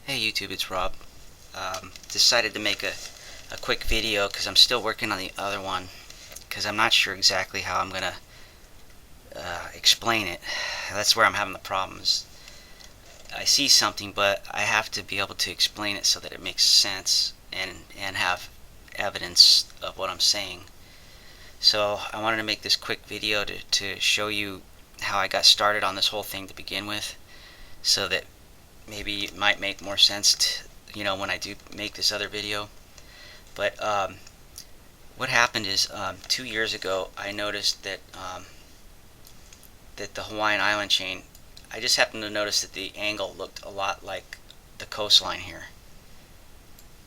Hey YouTube, it's Rob. Decided to make a quick video because I'm still working on the other one because I'm not sure exactly how I'm gonna explain it. That's where I'm having the problems. I see something, but I have to be able to explain it so that it makes sense and have evidence of what I'm saying. So I wanted to make this quick video to show you how I got started on this whole thing to begin with, so that maybe it might make more sense when I do make this other video. But what happened is 2 years ago I noticed that the Hawaiian island chain, I just happened to notice that the angle looked a lot like the coastline here,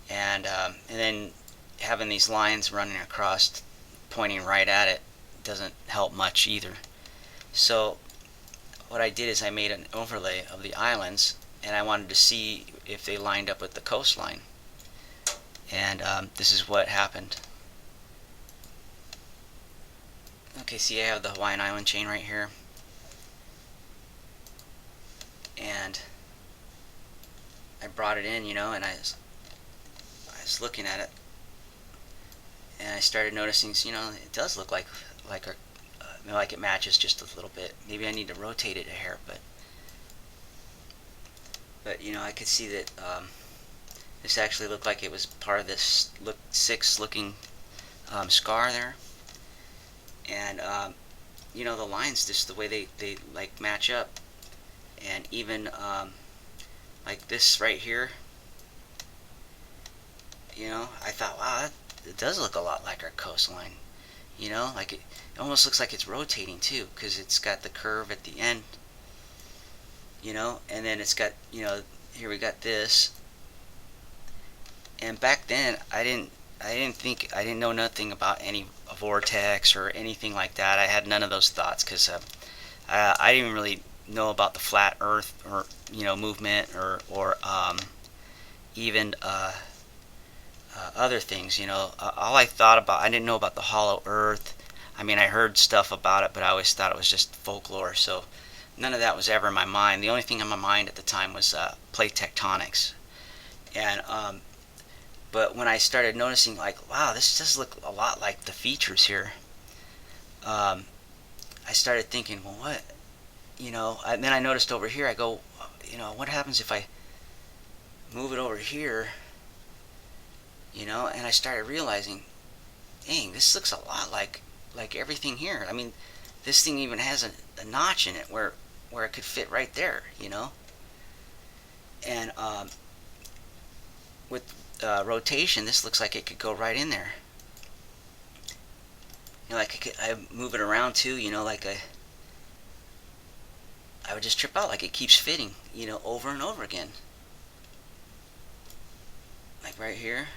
and then having these lines running across pointing right at it doesn't help much either. So what I did is I made an overlay of the islands, and I wanted to see if they lined up with the coastline. And this is what happened. Okay, see, I have the Hawaiian island chain right here, and I brought it in, and I was looking at it, and I started noticing, it does look like it matches just a little bit. Maybe I need to rotate it a hair, but I could see that this actually looked like it was part of this six looking scar there, and the lines, just the way they like match up, and even like this right here, I thought, wow, it does look a lot like our coastline. Like it almost looks like it's rotating too, because it's got the curve at the end, and then it's got, here we got this. And back then I didn't know nothing about any vortex or anything like that. I had none of those thoughts because I didn't really know about the flat earth, or movement, or even other things. All I thought about, I didn't know about the hollow earth. I mean, I heard stuff about it, but I always thought it was just folklore, so none of that was ever in my mind. The only thing in my mind at the time was plate tectonics. And but when I started noticing, like, wow, this does look a lot like the features here, I started thinking, well, what, and then I noticed over here, I go, what happens if I move it over here, and I started realizing, dang, this looks a lot like everything here. I mean, this thing even has a notch in it where it could fit right there, and with rotation, this looks like it could go right in there. Like I move it around too, like I would just trip out, like it keeps fitting, over and over again. Like right here.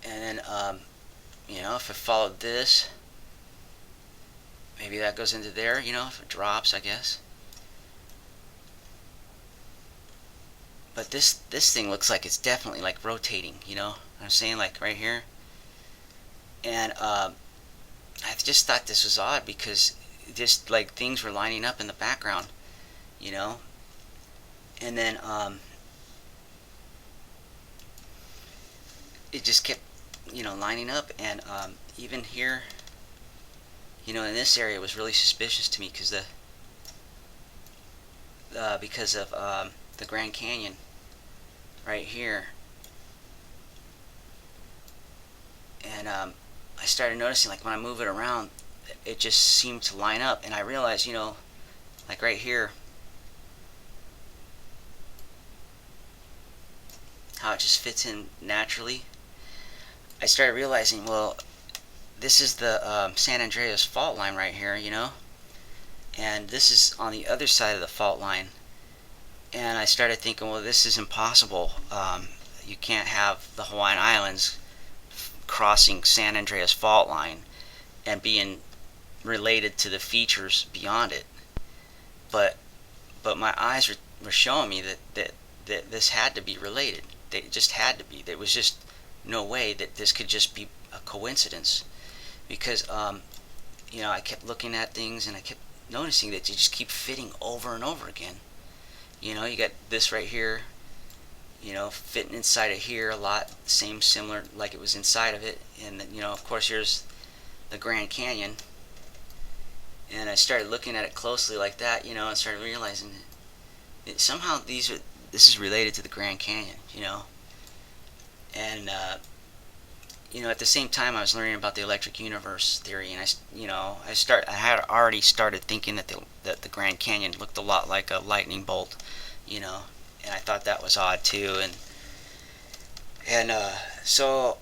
And then, if I followed this, maybe that goes into there, if it drops, I guess. But this thing looks like it's definitely like rotating, what I'm saying, like right here. And I just thought this was odd because just like things were lining up in the background, and then it just kept lining up, and even here, in this area, it was really suspicious to me because because of the Grand Canyon right here. And I started noticing, like, when I move it around, it just seemed to line up, and I realized, like right here, how it just fits in naturally. I started realizing, well, this is the San Andreas fault line right here, and this is on the other side of the fault line. And I started thinking, well, this is impossible. You can't have the Hawaiian Islands crossing San Andreas fault line and being related to the features beyond it. But my eyes were showing me that this had to be related. It just had to be. There was just no way that this could just be a coincidence, because I kept looking at things, and I kept noticing that you just keep fitting over and over again. You got this right here, fitting inside of here a lot, same similar like it was inside of it. And then, of course, here's the Grand Canyon. And I started looking at it closely like that, and started realizing that somehow this is related to the Grand Canyon, and at the same time I was learning about the electric universe theory, and I had already started thinking that the Grand Canyon looked a lot like a lightning bolt, and I thought that was odd too, and so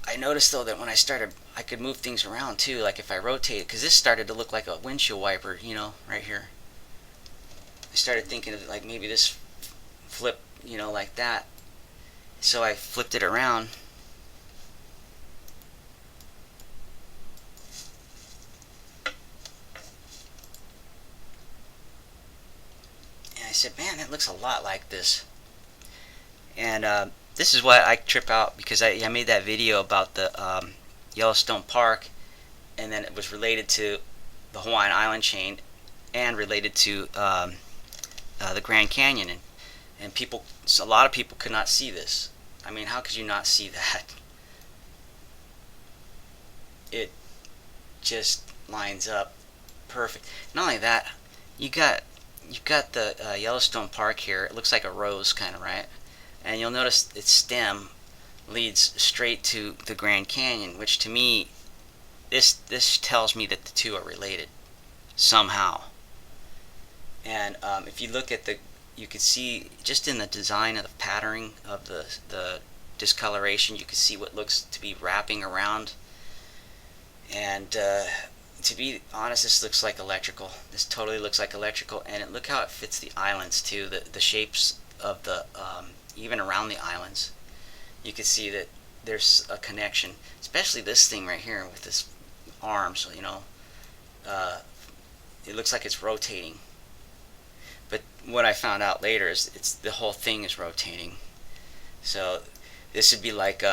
I noticed though that when I could move things around too, like if I rotate it, because this started to look like a windshield wiper, right here. I started thinking of like maybe this flip, like that. So I flipped it around. And I said, man, that looks a lot like this. And this is why I trip out, because I made that video about the Yellowstone Park, and then it was related to the Hawaiian Island chain and related to the Grand Canyon, and a lot of people could not see this. I mean, how could you not see that? It just lines up perfect. Not only that, you've got the Yellowstone Park here. It looks like a rose, kind of, right? And you'll notice its stem leads straight to the Grand Canyon, which to me, this tells me that the two are related somehow. And if you look at you can see just in the design of the patterning of the discoloration, you can see what looks to be wrapping around. And to be honest, this looks like electrical. This totally looks like electrical, and look how it fits the islands too. The shapes of the even around the islands, you can see that there's a connection. Especially this thing right here with this arm. So it looks like it's rotating. But what I found out later is the whole thing is rotating. So this would be like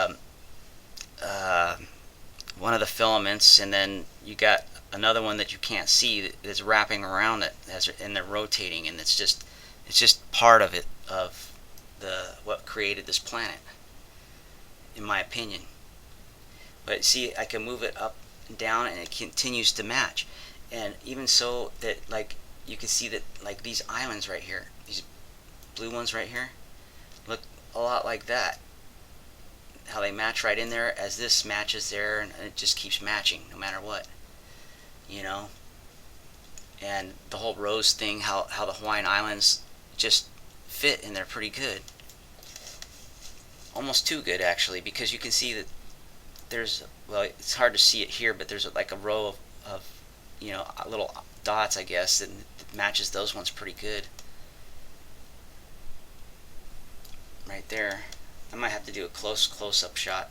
one of the filaments, and then you got another one that you can't see that's wrapping around it, and they're rotating, and it's just part of it, of what created this planet, in my opinion. But see, I can move it up and down, and it continues to match. And even so, that like you can see that like these islands right here, these blue ones right here, look a lot like that. How they match right in there, as this matches there, and it just keeps matching no matter what, and the whole rose thing, how the Hawaiian Islands just fit in there pretty good, almost too good actually, because you can see that it's hard to see it here, but there's like a row of little dots, I guess, and it matches those ones pretty good right there. I might have to do a close-up shot,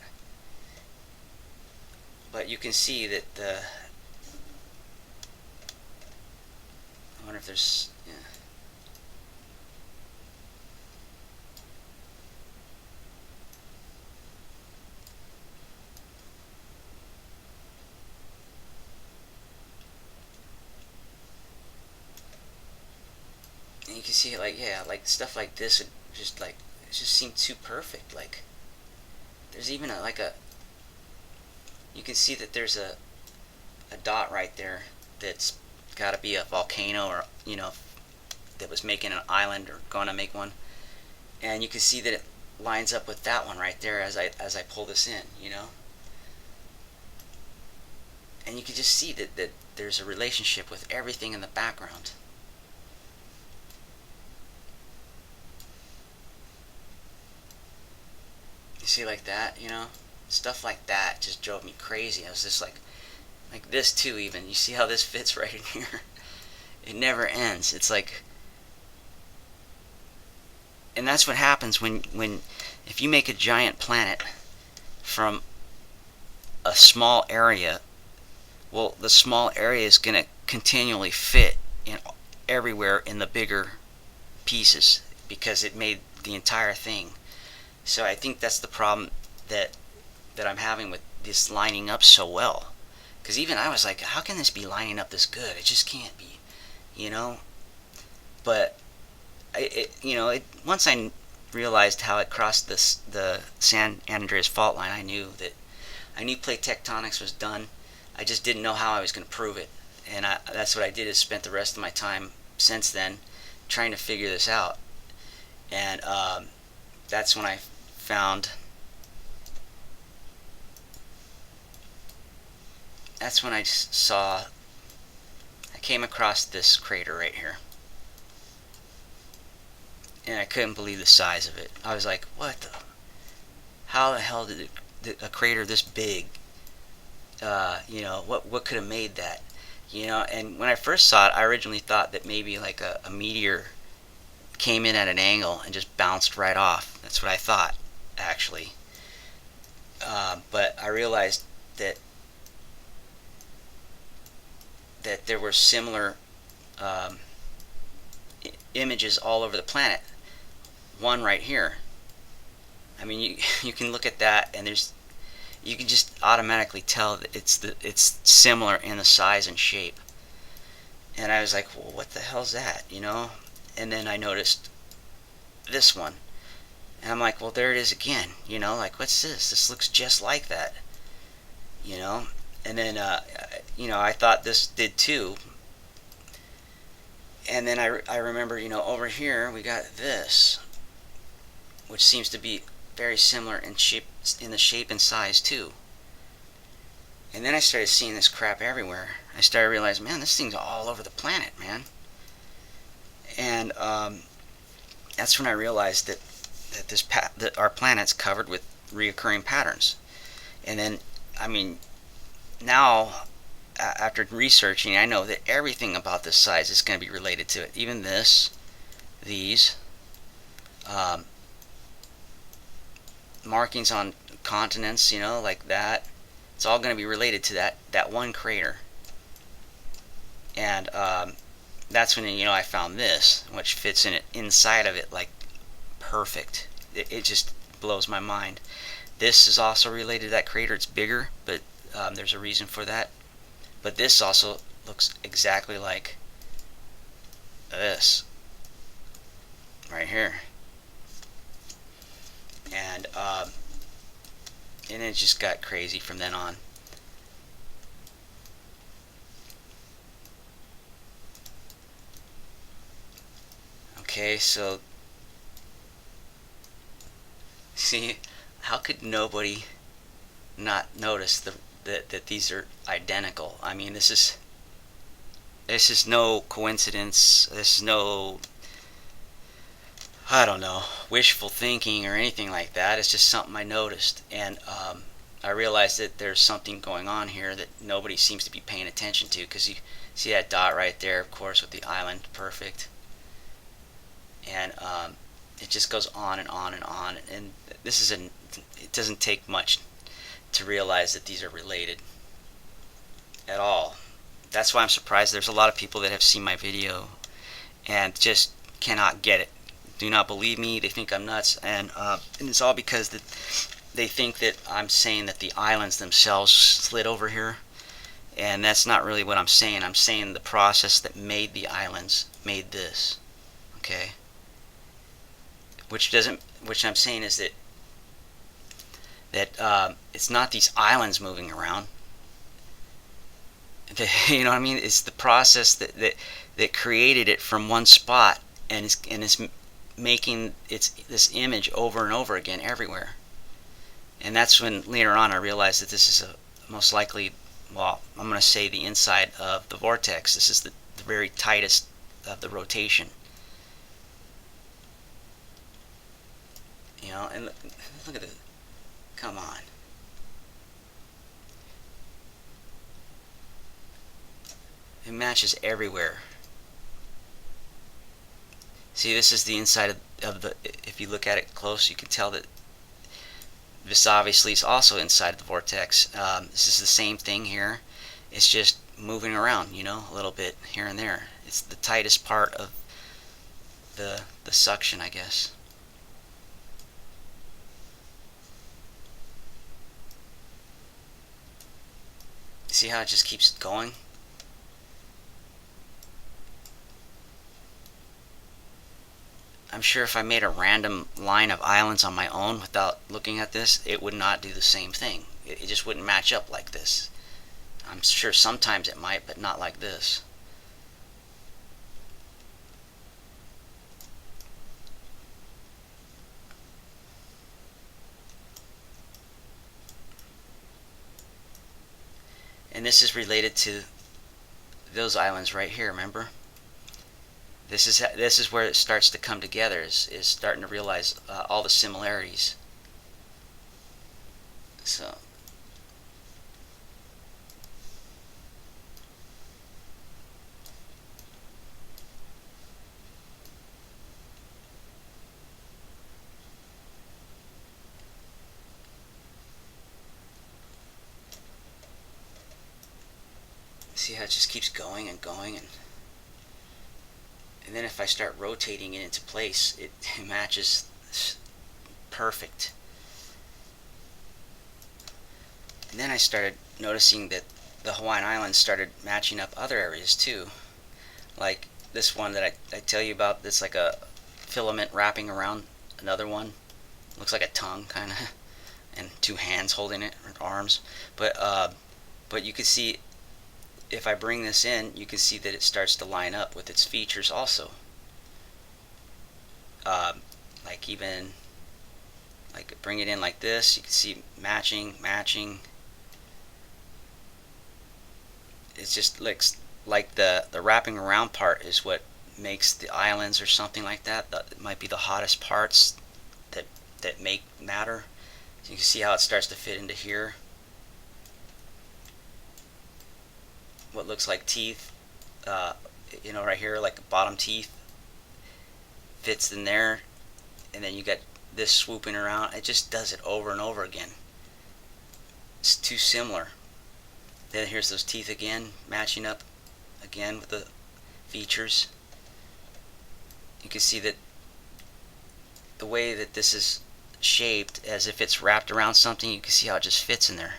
but you can see that I wonder if there's, yeah. And you can see like stuff like this would just like, it just seemed too perfect. Like there's even you can see that there's a dot right there that's got to be a volcano, or that was making an island or going to make one, and you can see that it lines up with that one right there as I pull this in, and you can just see that there's a relationship with everything in the background. You see, like that, stuff like that just drove me crazy. I was just like this too. Even you see how this fits right in here. It never ends. It's like, and that's what happens when if you make a giant planet from a small area. Well, the small area is going to continually fit in everywhere in the bigger pieces, because it made the entire thing. So I think that's the problem that I'm having with this lining up so well, Because even I was like, how can this be lining up this good? It just can't be, you know. But once I realized how it crossed the San Andreas fault line, I knew plate tectonics was done. I just didn't know how I was going to prove it, and that's what I did, is spent the rest of my time since then trying to figure this out. And that's when I found. That's when I saw. I came across this crater right here, and I couldn't believe the size of it. I was like, "What the? How the hell did a crater this big? What could have made that? And when I first saw it, I originally thought that maybe like a meteor came in at an angle and just bounced right off. That's what I thought, actually. But I realized that there were similar images all over the planet. One right here. I mean, you can look at that, and you can just automatically tell that it's similar in the size and shape. And I was like, well, what the hell's that? And then I noticed this one, and I'm like, well, there it is again. Like, what's this? This looks just like that. And then I thought this did too. And then I remember, over here we got this, which seems to be very similar in the shape and size too. And then I started seeing this crap everywhere. I started realizing, man, this thing's all over the planet, man. And that's when I realized that our planet's covered with reoccurring patterns. And then, I mean, now after researching, I know that everything about this size is going to be related to it. Even these markings on continents, like that. It's all going to be related to that one crater. And that's when I found this, which fits inside of it like perfect. It just blows my mind. This is also related to that crater. It's bigger, but there's a reason for that. But this also looks exactly like this right here. And it just got crazy from then on. Okay, so see, how could nobody not notice that these are identical? I mean, this is no coincidence. This is no, I don't know, wishful thinking or anything like that. It's just something I noticed, and I realized that there's something going on here that nobody seems to be paying attention to, because you see that dot right there, of course, with the island, perfect. And it just goes on and on and on. And it doesn't take much to realize that these are related at all. That's why I'm surprised there's a lot of people that have seen my video and just cannot get it. Do not believe me. They think I'm nuts, and it's all because they think that I'm saying that the islands themselves slid over here, and that's not really what I'm saying. I'm saying the process that made the islands made this. Okay. Which I'm saying is that it's not these islands moving around. You know what I mean? It's the process that created it from one spot, and is making this image over and over again everywhere. And that's when later on I realized that this is most likely, well, I'm going to say the inside of the vortex. This is the very tightest of the rotation. And look at this. Come on. It matches everywhere. See, this is the inside of the, if you look at it close, you can tell that this obviously is also inside of the vortex. This is the same thing here. It's just moving around, a little bit here and there. It's the tightest part of the suction, I guess. See how it just keeps going? I'm sure if I made a random line of islands on my own without looking at this, it would not do the same thing. It just wouldn't match up like this. I'm sure sometimes it might, but not like this. And this is related to those islands right here, remember? This is where it starts to come together, is starting to realize all the similarities. So see how it just keeps going and going, and then if I start rotating it into place, it matches perfect. And then I started noticing that the Hawaiian Islands started matching up other areas too. Like this one that I tell you about, that's like a filament wrapping around another one. Looks like a tongue, kind of, and two hands holding it, or arms. But you can see, if I bring this in, you can see that it starts to line up with its features also. Like even, like bring it in like this, you can see matching. It just looks like the wrapping around part is what makes the islands or something like that. It might be the hottest parts that make matter. So you can see how it starts to fit into here. What looks like teeth, right here, like bottom teeth, fits in there, and then you got this swooping around. It just does it over and over again. It's too similar. Then here's those teeth again, matching up again with the features. You can see that the way that this is shaped, as if it's wrapped around something, you can see how it just fits in there.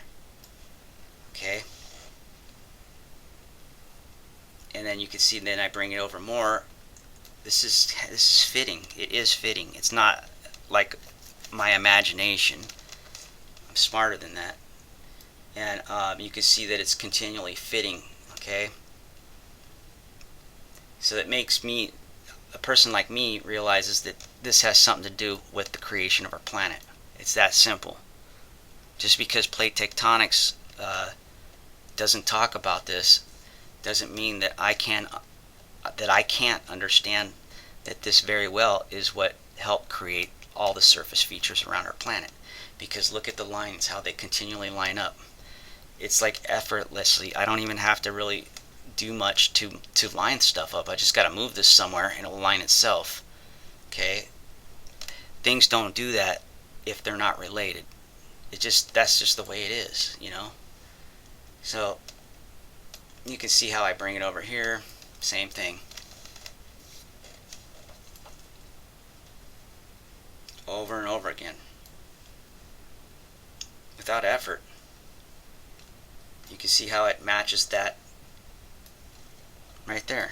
Okay? And then you can see, then I bring it over more. This is fitting. It is fitting. It's not like my imagination. I'm smarter than that. And you can see that it's continually fitting. Okay? So that makes me, a person like me, realizes that this has something to do with the creation of our planet. It's that simple. Just because plate tectonics doesn't talk about this doesn't mean that I can't understand that this very well is what helped create all the surface features around our planet. Because look at the lines, how they continually line up. It's like effortlessly. I don't even have to really do much to line stuff up. I just got to move this somewhere and it will line itself. Okay? Things don't do that if they're not related. That's just the way it is, So you can see how I bring it over here. Same thing. Over and over again. Without effort. You can see how it matches that right there.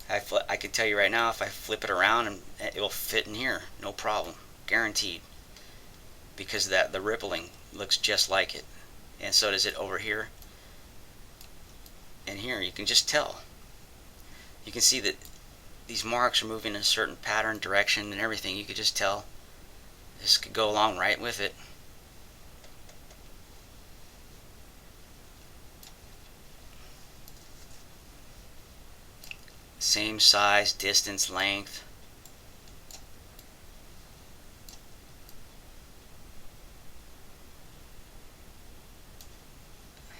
I can tell you right now, if I flip it around, and it will fit in here, no problem, guaranteed. Because the rippling looks just like it, and so does it over here. And here, you can just tell. You can see that these marks are moving in a certain pattern, direction, and everything. You could just tell. This could go along right with it. Same size, distance, length.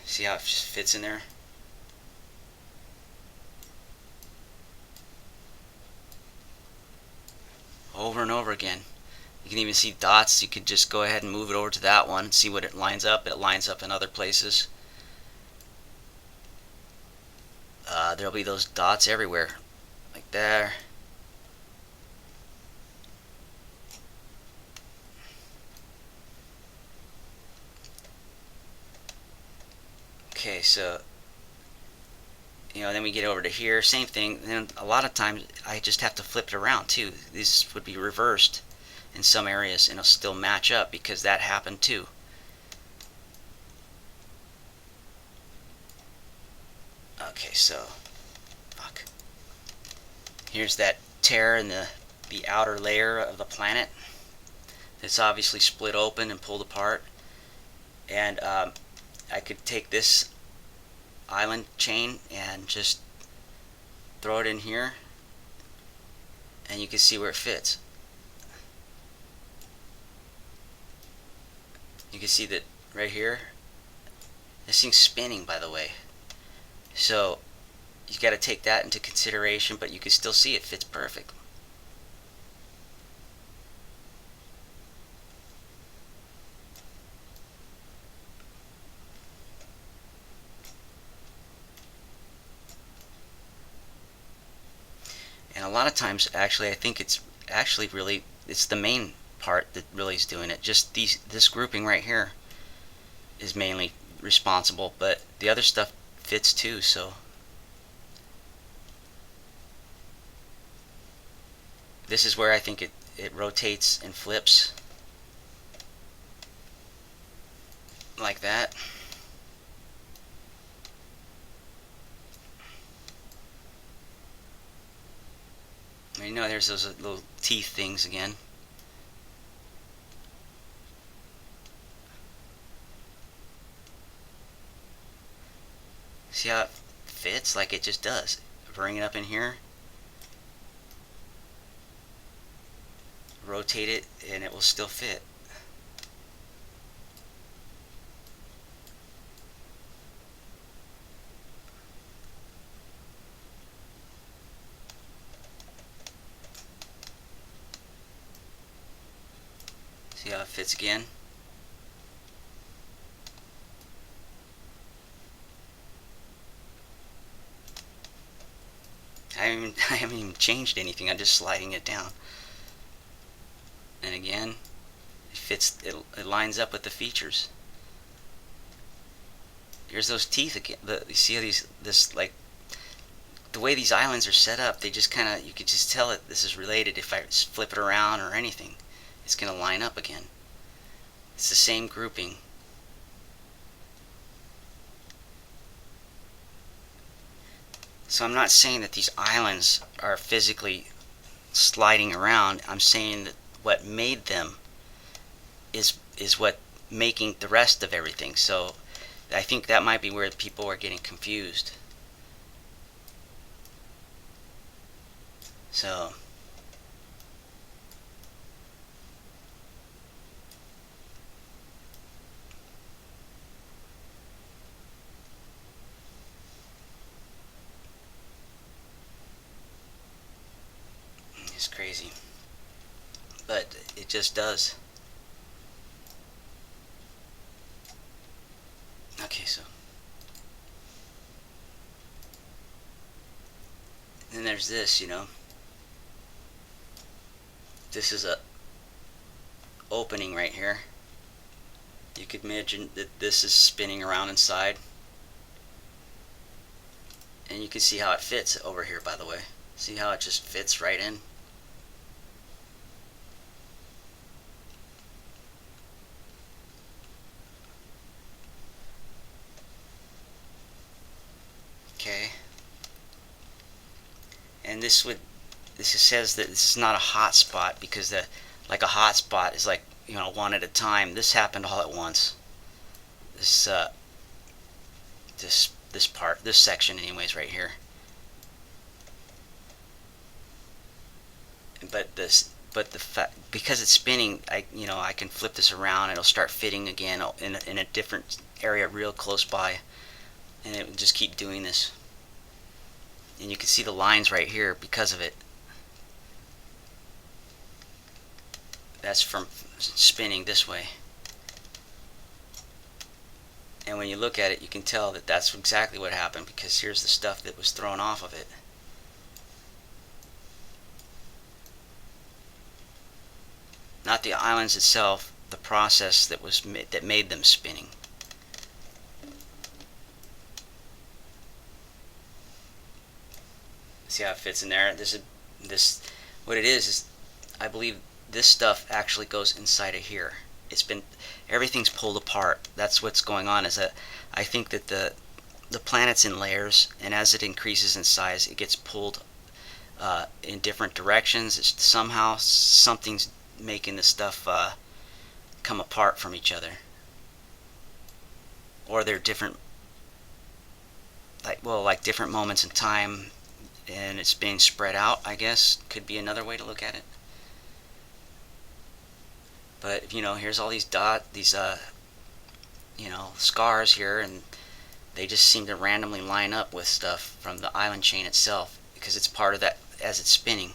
See how it just fits in there? Over and over again. You can even see dots. You could just go ahead and move it over to that one and see what it lines up. It lines up in other places. There'll be those dots everywhere, like there. Okay, so then we get over to here, same thing. Then a lot of times I just have to flip it around too. This would be reversed in some areas and it'll still match up because that happened too. Okay, so fuck. Here's that tear in the outer layer of the planet. It's obviously split open and pulled apart. And I could take this island chain and just throw it in here and you can see where it fits. You can see that right here. This thing's spinning, by the way. So you got to take that into consideration, but you can still see it fits perfect. And a lot of times, actually, I think it's actually really, it's the main part that really is doing it. Just this grouping right here is mainly responsible, but the other stuff fits too, so. This is where I think it rotates and flips. Like that. There's those little teeth things again. See how it fits like it just does. Bring it up in here, rotate it, and it will still fit. See how it fits again? I haven't even changed anything. I'm just sliding it down. And again, it fits. It lines up with the features. Here's those teeth again. You see how like the way these islands are set up. They just kind of, you could just tell that this is related. If I flip it around or anything, it's going to line up again. It's the same grouping. So I'm not saying that these islands are physically sliding around. I'm saying that what made them is what making the rest of everything. So I think that might be where people are getting confused. So it's crazy, but it just does. Okay, so then there's this, this is a opening right here. You could imagine that this is spinning around inside, and you can see how it fits over here, by the way. See how it just fits right in? Okay. And this says that this is not a hot spot because like a hot spot is like, one at a time. This happened all at once. This this section anyways right here. But because it's spinning, I can flip this around. It'll start fitting again in a different area real close by, and it will just keep doing this. And you can see the lines right here because of it. That's from spinning this way. And when you look at it, you can tell that that's exactly what happened, because here's the stuff that was thrown off of it. Not the islands itself, the process that made them spinning. See how it fits in there? This what it is I believe this stuff actually goes inside of here. Everything's pulled apart. That's what's going on. Is that I think that the planet's in layers, and as it increases in size, it gets pulled in different directions. Somehow something's making this stuff come apart from each other, or they're different, like different moments in time, and it's being spread out. I guess could be another way to look at it. But here's all these scars here, and they just seem to randomly line up with stuff from the island chain itself because it's part of that as it's spinning.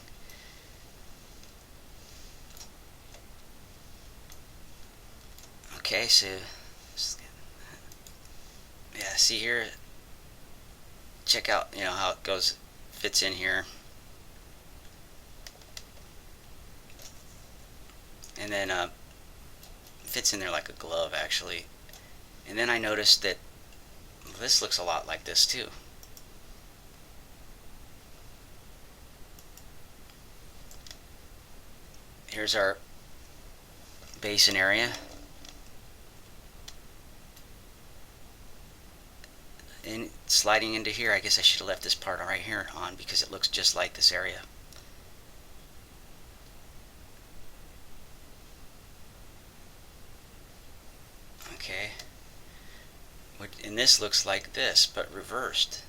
Okay, so yeah, see here, check out how it fits in here, and then fits in there like a glove actually. And then I noticed that this looks a lot like this too. Here's our basin area, and sliding into here. I guess I should have left this part right here on because it looks just like this area. Okay, and this looks like this but reversed.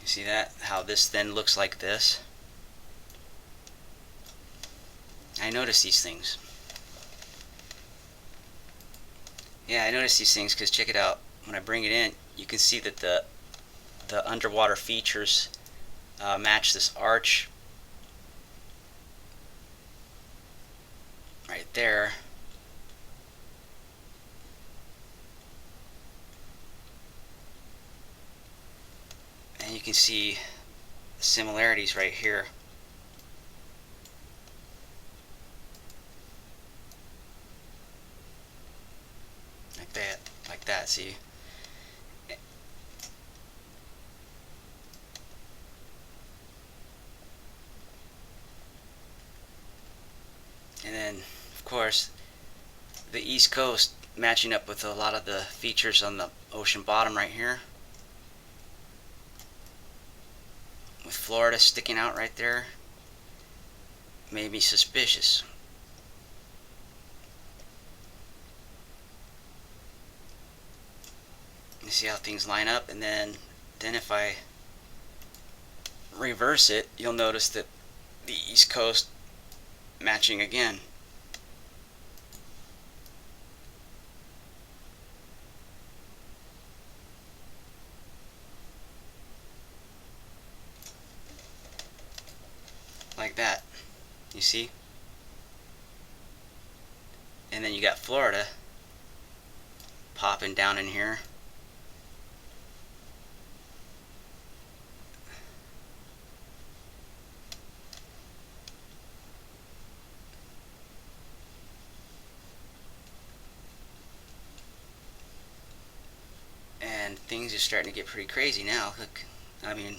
You see that? How this then looks like this? I notice these things. Yeah, I notice these things because check it out. When I bring it in, you can see that the underwater features match this arch right there. And you can see similarities right here. Like that, see? And then, of course, the East Coast matching up with a lot of the features on the ocean bottom right here. With Florida sticking out right there, made me suspicious. You see how things line up, and then if I reverse it, you'll notice that the East Coast matching again. Like that, you see? And then you got Florida popping down in here. And things are starting to get pretty crazy now. Look, I mean,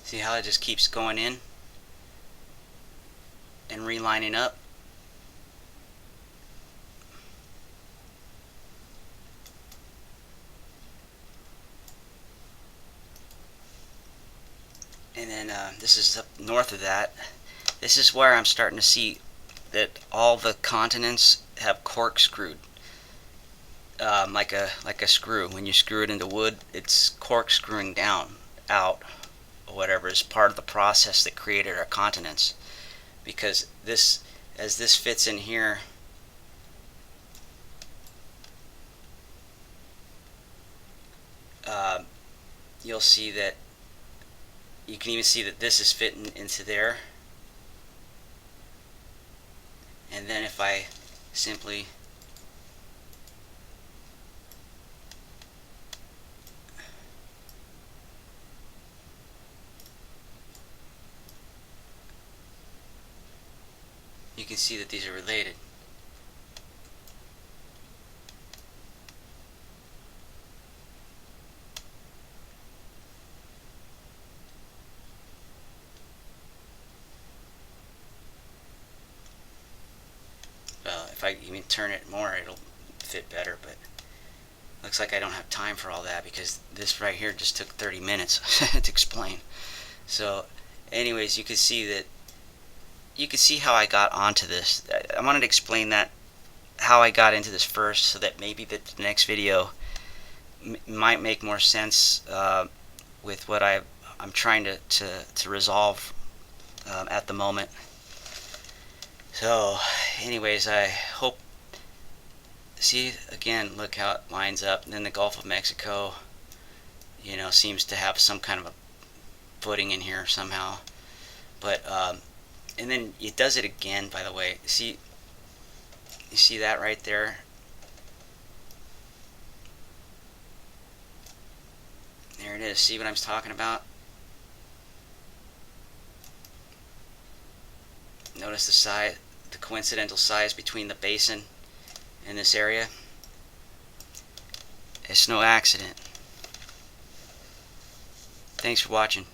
see how it just keeps going in and relining up? And then this is up north of that. This is where I'm starting to see that all the continents have corkscrewed, like a screw. When you screw it into wood, it's corkscrewing down, out, or whatever, is part of the process that created our continents. Because as this fits in here, you'll see that you can even see that this is fitting into there. then if I simply you can see that these are related. Well, if I even turn it more, it'll fit better, but looks like I don't have time for all that because this right here just took 30 minutes to explain. So anyways, you can see how I got onto this. I wanted to explain that, how I got into this first, so that maybe the next video might make more sense with what I'm trying to resolve at the moment. So anyways, I hope, see again, look how it lines up. And then the Gulf of Mexico, you know, seems to have some kind of a footing in here somehow. But and then it does it again, by the way. See, you see that right there? There it is. See what I'm talking about? Notice the size, the coincidental size between the basin and this area. It's no accident. Thanks for watching.